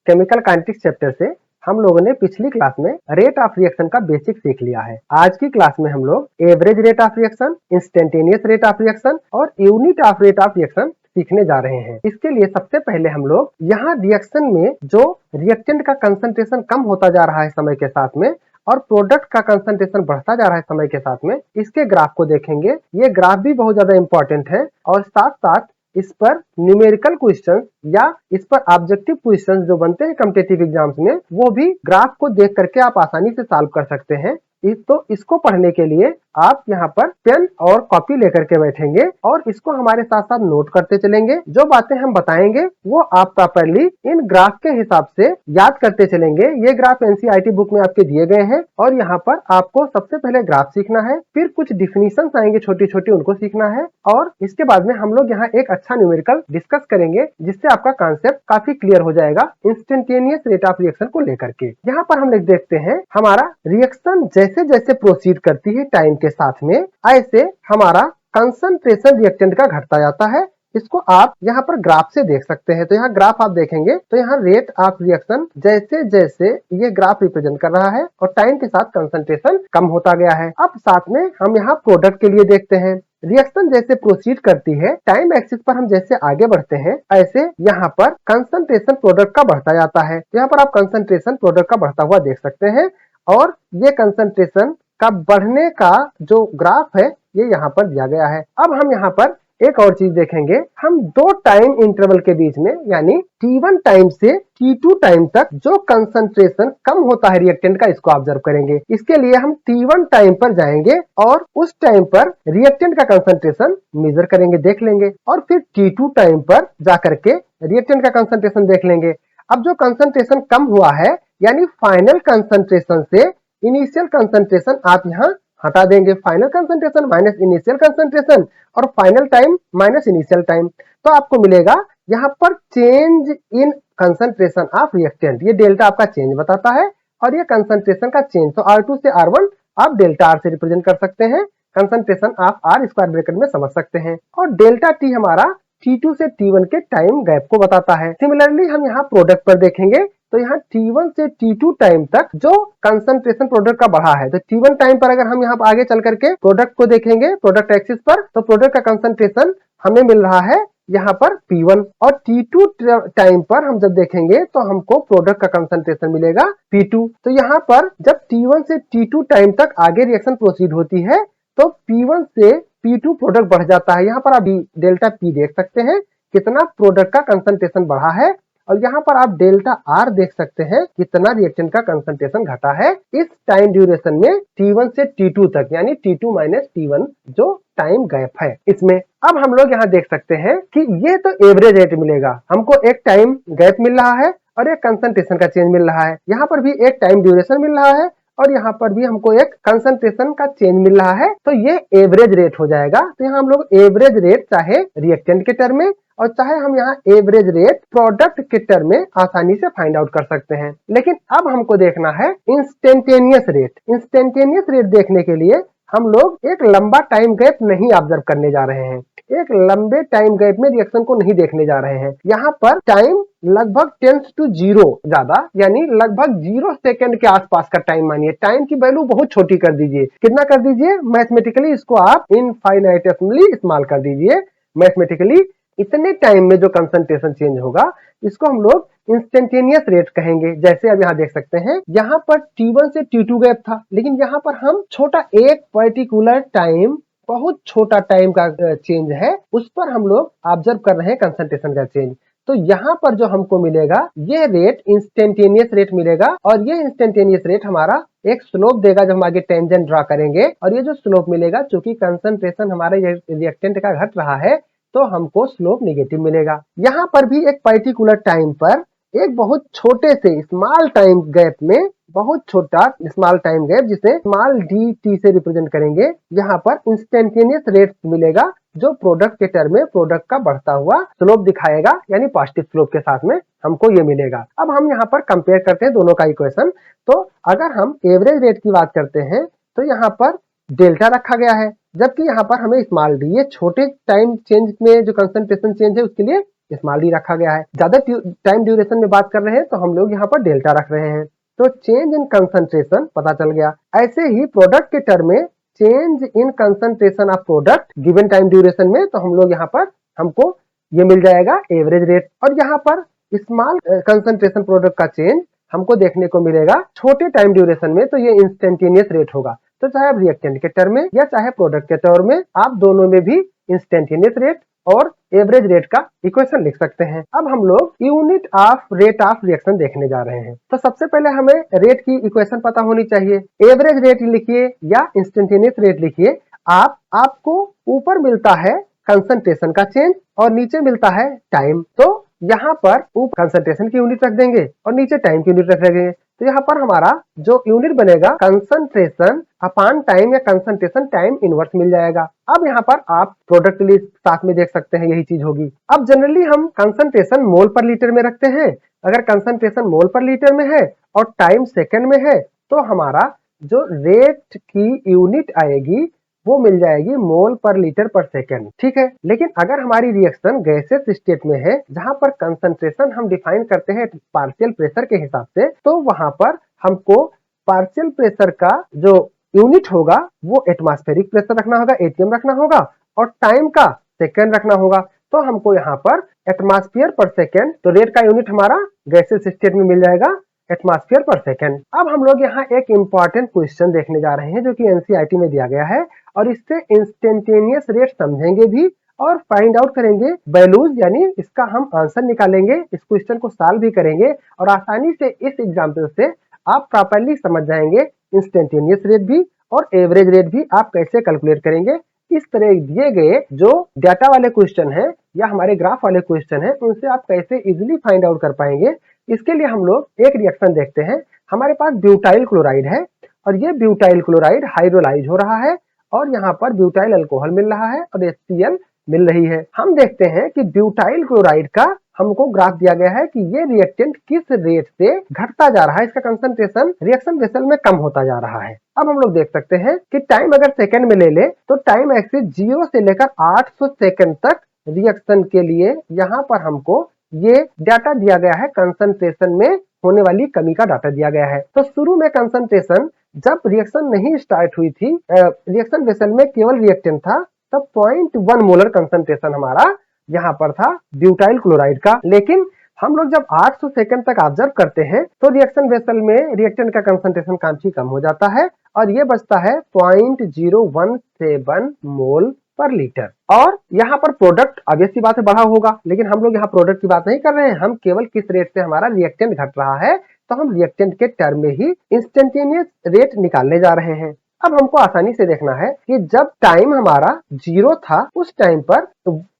Chemical kinetics chapter से हम लोगों ने पिछली क्लास में रेट ऑफ रिएक्शन का बेसिक सीख लिया है। आज की क्लास में हम लोग average rate of reaction, instantaneous rate of reaction और unit of rate of reaction सीखने जा रहे हैं। इसके लिए सबसे पहले हम लोग यहाँ रिएक्शन में जो रिएक्टेंट का कंसंट्रेशन कम होता जा रहा है समय के साथ में और प्रोडक्ट का कंसंट्रेशन बढ़ता जा रहा है समय के साथ में, इसके ग्राफ को देखेंगे। ये ग्राफ भी बहुत ज्यादा इंपॉर्टेंट है और साथ साथ इस पर न्यूमेरिकल क्वेश्चन या इस पर ऑब्जेक्टिव क्वेश्चन जो बनते हैं कॉम्पिटिटिव एग्जाम्स में, वो भी ग्राफ को देख करके आप आसानी से सॉल्व कर सकते हैं। तो इसको पढ़ने के लिए आप यहाँ पर पेन और कॉपी लेकर के बैठेंगे और इसको हमारे साथ साथ नोट करते चलेंगे। जो बातें हम बताएंगे वो आप प्रॉपर्ली इन ग्राफ के हिसाब से याद करते चलेंगे। ये ग्राफ एनसीईआरटी बुक में आपके दिए गए हैं और यहाँ पर आपको सबसे पहले ग्राफ सीखना है, फिर कुछ डिफिनीशन आएंगे छोटी छोटी, उनको सीखना है और इसके बाद में हम लोग यहाँ एक अच्छा न्यूमेरिकल डिस्कस करेंगे जिससे आपका कॉन्सेप्ट काफी क्लियर हो जाएगा इंस्टेंटेनियस रेट ऑफ रिएक्शन को लेकर के। यहाँ पर हम लोग देखते हैं हमारा रिएक्शन जैसे जैसे प्रोसीड करती है टाइम के साथ में, ऐसे हमारा कंसंट्रेशन रिएक्टेंट का घटता जाता है। इसको आप यहाँ पर ग्राफ से देख सकते हैं। तो यहाँ ग्राफ आप देखेंगे तो यहाँ रेट ऑफ रिएक्शन जैसे जैसे ये ग्राफ रिप्रेजेंट कर रहा है और टाइम के साथ कंसंट्रेशन कम होता गया है। अब साथ में हम यहाँ प्रोडक्ट के लिए देखते हैं। रिएक्शन जैसे प्रोसीड करती है टाइम एक्सिस पर, हम जैसे आगे बढ़ते हैं ऐसे यहाँ पर कंसंट्रेशन प्रोडक्ट का बढ़ता जाता है। यहाँ पर आप कंसंट्रेशन प्रोडक्ट का बढ़ता हुआ देख सकते हैं और ये कंसंट्रेशन का बढ़ने का जो ग्राफ है ये यहाँ पर दिया गया है। अब हम यहाँ पर एक और चीज देखेंगे। हम दो टाइम इंटरवल के बीच में यानी T1 टाइम से T2 टाइम तक जो कंसंट्रेशन कम होता है रिएक्टेंट का, इसको ऑब्जर्व करेंगे। इसके लिए हम T1 टाइम पर जाएंगे और उस टाइम पर रिएक्टेंट का कंसंट्रेशन मेजर करेंगे, देख लेंगे और फिर T2 टाइम पर जाकर के रिएक्टेंट का कंसंट्रेशन देख लेंगे। अब जो कंसंट्रेशन कम हुआ है यानी फाइनल कंसंट्रेशन से इनिशियल कंसंट्रेशन आप यहाँ हटा देंगे। Final concentration minus initial concentration और final time minus initial time, तो आपको मिलेगा यहाँ पर change in concentration of reactant. ये डेल्टा आपका चेंज बताता है और ये कंसंट्रेशन का चेंज। तो R2 से R1 आप डेल्टा R से रिप्रेजेंट कर सकते हैं, concentration of R square bracket में समझ सकते हैं। और डेल्टा T हमारा T2 से T1 के टाइम गैप को बताता है। सिमिलरली हम यहाँ प्रोडक्ट पर देखेंगे तो यहाँ T1 से T2 टाइम तक जो कंसंट्रेशन प्रोडक्ट का बढ़ा है, तो T1 टाइम पर अगर हम यहाँ पर आगे चल करके प्रोडक्ट को देखेंगे प्रोडक्ट एक्सिस पर, तो प्रोडक्ट का कंसंट्रेशन हमें मिल रहा है यहाँ पर P1 और T2 टाइम पर हम जब देखेंगे तो हमको प्रोडक्ट का कंसंट्रेशन मिलेगा P2। तो यहाँ पर जब T1 से T2 टाइम तक आगे रिएक्शन प्रोसीड होती है तो P1 से P2 प्रोडक्ट बढ़ जाता है। यहाँ पर आप डेल्टा P देख सकते हैं कितना प्रोडक्ट का कंसंट्रेशन बढ़ा है और यहाँ पर आप डेल्टा R देख सकते हैं कितना रिएक्टेंट का कंसंट्रेशन घटा है इस टाइम ड्यूरेशन में T1 से T2 तक, यानी T2 माइनस T1 जो टाइम गैप है इसमें। अब हम लोग यहाँ देख सकते हैं कि ये तो एवरेज रेट मिलेगा, हमको एक टाइम गैप मिल रहा है और एक कंसंट्रेशन का चेंज मिल रहा है। यहाँ पर भी एक टाइम ड्यूरेशन मिल रहा है और यहाँ पर भी हमको एक कंसंट्रेशन का चेंज मिल रहा है, तो ये एवरेज रेट हो जाएगा। तो यहाँ हम लोग एवरेज रेट चाहे रिएक्टेंट के टर्म में और चाहे हम यहाँ एवरेज रेट प्रोडक्ट के टर्म में आसानी से फाइंड आउट कर सकते हैं। लेकिन अब हमको देखना है इंस्टेंटेनियस रेट। इंस्टेंटेनियस रेट देखने के लिए हम लोग एक लंबा टाइम गैप नहीं ऑब्जर्व करने जा रहे हैं, एक लंबे टाइम गैप में रिएक्शन को नहीं देखने जा रहे हैं। यहाँ पर टाइम लगभग टेंस टू जीरो ज्यादा, यानी लगभग 0 सेकंड के आसपास का टाइम मानिए। टाइम की वैल्यू बहुत छोटी कर दीजिए। कितना कर दीजिए? मैथमेटिकली इसको आप इनफाइनाइटेसिमली स्मॉल कर दीजिए। मैथमेटिकली इतने टाइम में जो कंसंट्रेशन चेंज होगा इसको हम लोग इंस्टेंटेनियस रेट कहेंगे। जैसे अब यहाँ देख सकते हैं यहाँ पर T1 से T2 गैप था, लेकिन यहाँ पर हम छोटा एक पर्टिकुलर टाइम, बहुत छोटा टाइम का चेंज है, उस पर हम लोग ऑब्जर्व कर रहे हैं कंसंट्रेशन का चेंज। तो यहाँ पर जो हमको मिलेगा ये रेट इंस्टेंटेनियस रेट मिलेगा और ये इंस्टेंटेनियस रेट हमारा एक स्लोप देगा जब हम आगे टेंजेंट ड्रा करेंगे। और ये जो स्लोप मिलेगा, चूंकि कंसंट्रेशन हमारे रिएक्टेंट का घट रहा है तो हमको स्लोप नेगेटिव मिलेगा। यहाँ पर भी एक पर्टिकुलर टाइम पर एक बहुत छोटे से स्मॉल टाइम गैप में, बहुत छोटा स्मॉल टाइम गैप जिसे स्मॉल dt से रिप्रेजेंट करेंगे, यहाँ पर इंस्टेंटेनियस रेट मिलेगा जो प्रोडक्ट के टर्म में प्रोडक्ट का बढ़ता हुआ स्लोप दिखाएगा, यानी पॉजिटिव स्लोप के साथ में हमको ये मिलेगा। अब हम यहाँ पर कंपेयर करते हैं दोनों का इक्वेशन। तो अगर हम एवरेज रेट की बात करते हैं तो यहाँ पर डेल्टा रखा गया है, जबकि यहाँ पर हमें स्मॉल डी, ये छोटे टाइम चेंज में जो कंसंट्रेशन चेंज है उसके लिए स्मॉल डी रखा गया है। ज्यादा टाइम ड्यूरेशन में बात कर रहे हैं तो हम लोग यहाँ पर डेल्टा रख रहे हैं। तो चेंज इन कंसंट्रेशन पता चल गया। ऐसे ही प्रोडक्ट के टर्म में change in concentration of product given time duration में, तो हम लोग यहाँ पर हमको ये मिल जाएगा एवरेज रेट। और यहाँ पर स्मॉल कंसंट्रेशन प्रोडक्ट का चेंज हमको देखने को मिलेगा छोटे टाइम ड्यूरेशन में, तो ये इंस्टेंटेनियस रेट होगा। तो चाहे आप रिएक्टेंट के टर्म में या चाहे प्रोडक्ट के टर्म में, आप दोनों में भी इंस्टेंटेनियस रेट और एवरेज रेट का इक्वेशन लिख सकते हैं। अब हम लोग unit of rate of reaction देखने जा रहे हैं। तो सबसे पहले हमें रेट की इक्वेशन पता होनी चाहिए। एवरेज रेट लिखिए या इंस्टेंटेनियस रेट लिखिए। आपको ऊपर मिलता है कंसंट्रेशन का चेंज और नीचे मिलता है टाइम। तो यहाँ पर ऊपर कंसंट्रेशन की यूनिट रख देंगे और नीचे टाइम की यूनिट रख देंगे। तो यहाँ पर हमारा जो यूनिट बनेगा कंसंट्रेशन अपॉन टाइम या कंसंट्रेशन टाइम इनवर्स मिल जाएगा। अब यहाँ पर आप प्रोडक्ट के लिए साथ में देख सकते हैं, यही चीज होगी। अब जनरली हम कंसंट्रेशन मोल पर लीटर में रखते हैं। अगर कंसंट्रेशन मोल पर लीटर में है और टाइम सेकंड में है तो हमारा जो रेट की यूनिट आएगी वो मिल जाएगी मोल पर लीटर पर सेकेंड, ठीक है। लेकिन अगर हमारी रिएक्शन गैसियस स्टेट में है जहां पर कंसंट्रेशन हम डिफाइन करते हैं पार्शियल प्रेशर के हिसाब से, तो वहां पर हमको पार्शियल प्रेशर का जो यूनिट होगा वो एटमॉस्फेरिक प्रेशर रखना होगा, एटीएम रखना होगा, और टाइम का सेकेंड रखना होगा। तो हमको यहाँ पर एटमॉस्फेयर पर सेकेंड, तो रेट का यूनिट हमारा गैसियस स्टेट में मिल जाएगा एटमॉस्फेयर पर सेकेंड। अब हम लोग यहाँ एक इंपॉर्टेंट क्वेश्चन देखने जा रहे हैं जो कि एनसीईआरटी में दिया गया है, और इससे इंस्टेंटेनियस रेट समझेंगे भी और फाइंड आउट करेंगे वैल्यूज, यानी इसका हम आंसर निकालेंगे, इस क्वेश्चन को सॉल्व भी करेंगे और आसानी से इस एग्जाम्पल से आप प्रॉपर्ली समझ जाएंगे इंस्टेंटेनियस रेट भी और एवरेज रेट भी आप कैसे कैलकुलेट करेंगे। इस तरह दिए गए जो डाटा वाले क्वेश्चन है या हमारे ग्राफ वाले क्वेश्चन है उनसे आप कैसे इजिली फाइंड आउट कर पाएंगे। इसके लिए हम लोग एक रिएक्शन देखते हैं। हमारे पास ब्यूटाइल क्लोराइड है और ये ब्यूटाइल क्लोराइड हाइड्रोलाइज हो रहा है और यहाँ पर ब्यूटाइल अल्कोहल मिल रहा है और HCl मिल रही है। हम देखते हैं कि ब्यूटाइल क्लोराइड का हमको ग्राफ दिया गया है कि ये रिएक्टेंट किस रेट से घटता जा रहा है, इसका कंसंट्रेशन रिएक्शन वेसल में कम होता जा रहा है। अब हम लोग देख सकते हैं कि टाइम अगर सेकंड में ले ले तो टाइम एक्सिस 0 से लेकर 800 सेकंड तक रिएक्शन के लिए यहाँ पर हमको ये डाटा दिया गया है, कंसंट्रेशन में होने वाली कमी का डाटा दिया गया है। तो शुरू में कंसंट्रेशन जब रिएक्शन नहीं स्टार्ट हुई थी, रिएक्शन वेसल में केवल रिएक्टेंट था, तब 0.1 मोलर कंसंट्रेशन हमारा यहाँ पर था ब्यूटाइल क्लोराइड का। लेकिन हम लोग जब 800 सेकंड तक ऑब्जर्व करते हैं तो रिएक्शन वेसल में रिएक्टेंट का कंसंट्रेशन काफी कम हो जाता है और ये बचता है 0.017 मोल पर लीटर। और यहाँ पर प्रोडक्ट ऑब्वियसली बात है बढ़ा होगा, लेकिन हम लोग यहाँ प्रोडक्ट की बात नहीं कर रहे हैं, हम केवल किस रेट से हमारा रिएक्टेंट घट रहा है, तो हम रिएक्टेंट के टर्म में ही इंस्टेंटेनियस रेट निकालने जा रहे हैं। अब हमको आसानी से देखना है कि जब टाइम हमारा 0 था उस टाइम पर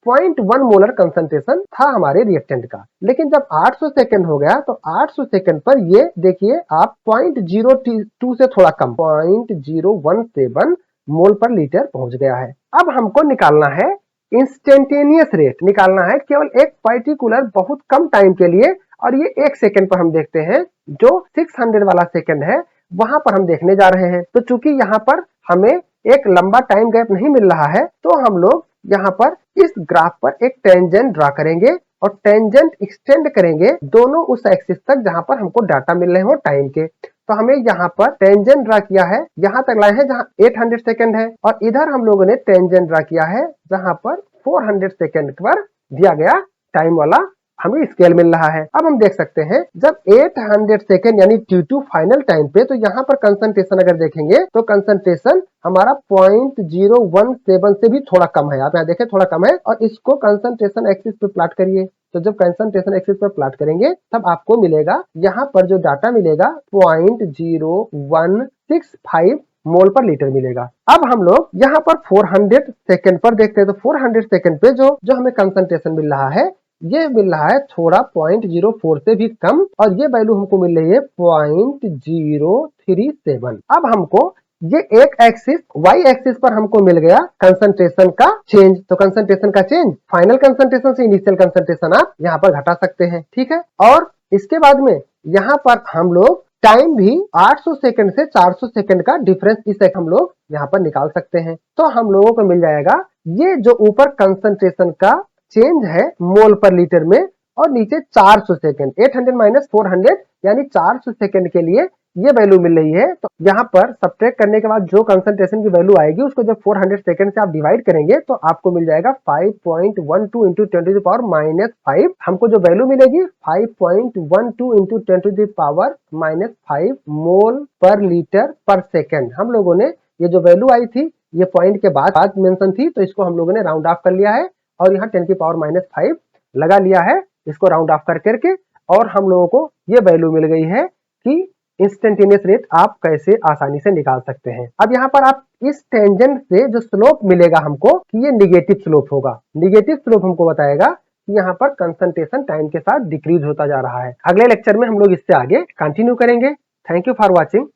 0.1 मोलर कंसंट्रेशन था हमारे रिएक्टेंट का, लेकिन जब 800 सेकंड हो गया तो 800 सेकंड पर ये देखिए आप 0.02 से थोड़ा कम 0.017 मोल पर लीटर पहुंच गया है। अब हमको निकालना है इंस्टेंटेनियस रेट, निकालना है केवल एक पर्टिकुलर बहुत कम टाइम के लिए, और ये 1 सेकंड पर हम देखते हैं जो 600 वाला सेकंड है वहां पर हम देखने जा रहे हैं। तो चूंकि यहाँ पर हमें एक लंबा टाइम गैप नहीं मिल रहा है तो हम लोग यहाँ पर इस ग्राफ पर एक टेंजेंट ड्रा करेंगे और टेंजेंट एक्सटेंड करेंगे दोनों उस एक्सिस तक जहां पर हमको डाटा मिल रहे हो टाइम के। तो हमें यहाँ पर टेंजेंट ड्रा किया है, यहाँ तक लाए हैं जहाँ 800 सेकंड है, और इधर हम लोगों ने टेंजेंट ड्रा किया है जहां पर 400 सेकंड पर दिया गया टाइम वाला हमें स्केल मिल रहा है। अब हम देख सकते हैं जब 800 सेकंड यानी T2 फाइनल टाइम पे, तो यहाँ पर कंसंट्रेशन अगर देखेंगे तो कंसंट्रेशन हमारा 0.017 से भी थोड़ा कम है। आप यहाँ देखें थोड़ा कम है, और इसको कंसंट्रेशन एक्सिस पे प्लॉट करिए। तो जब कंसंट्रेशन एक्सिस पे प्लॉट करेंगे तब आपको मिलेगा यहाँ पर जो डाटा मिलेगा 0.0165 मोल पर लीटर मिलेगा। अब हम लोग यहाँ पर 400 सेकंड पर देखते हैं, तो 400 सेकंड पे जो हममें कंसंट्रेशन मिल रहा है ये मिल रहा है थोड़ा 0.04 से भी कम, और ये वैल्यू हमको मिल रही है 0.037। अब हमको ये एक एक्सिस y एक्सिस पर हमको मिल गया कंसंट्रेशन का चेंज। तो कंसंट्रेशन का चेंज फाइनल कंसंट्रेशन से इनिशियल कंसंट्रेशन आप यहाँ पर घटा सकते हैं, ठीक है। और इसके बाद में यहाँ पर हम लोग टाइम भी 800 सेकंड से 400 सेकंड का डिफरेंस इस एक हम लोग यहाँ पर निकाल सकते हैं। तो हम लोगों को मिल जाएगा ये जो ऊपर कंसंट्रेशन का चेंज है मोल पर लीटर में, और नीचे 400 सेकंड, 800 माइनस 400 यानी 400 सेकंड के लिए ये वैल्यू मिल रही है। तो यहाँ पर सब्ट्रैक्ट करने के बाद जो कंसंट्रेशन की वैल्यू आएगी उसको जब 400 सेकंड से आप डिवाइड करेंगे तो आपको मिल जाएगा 5.12 into 10 to the power minus 5। हमको जो वैल्यू मिलेगी 5.12 into 10 to the power minus 5 mole per litre पर सेकेंड। हम लोगों ने ये जो वैल्यू आई थी ये पॉइंट के बाद मेंशन थी, तो इसको हम लोगों ने राउंड ऑफ कर लिया है और यहाँ 10 की पावर माइनस 5 लगा लिया है इसको राउंड ऑफ कर करके, और हम लोगों को ये वैल्यू मिल गई है कि इंस्टेंटेनियस रेट आप कैसे आसानी से निकाल सकते हैं। अब यहाँ पर आप इस टेंजेंट से जो स्लोप मिलेगा हमको कि ये निगेटिव स्लोप होगा। निगेटिव स्लोप हमको बताएगा कि यहाँ पर कंसंट्रेशन टाइम के साथ डिक्रीज होता जा रहा है। अगले लेक्चर में हम लोग इससे आगे कंटिन्यू करेंगे। Thank you for watching.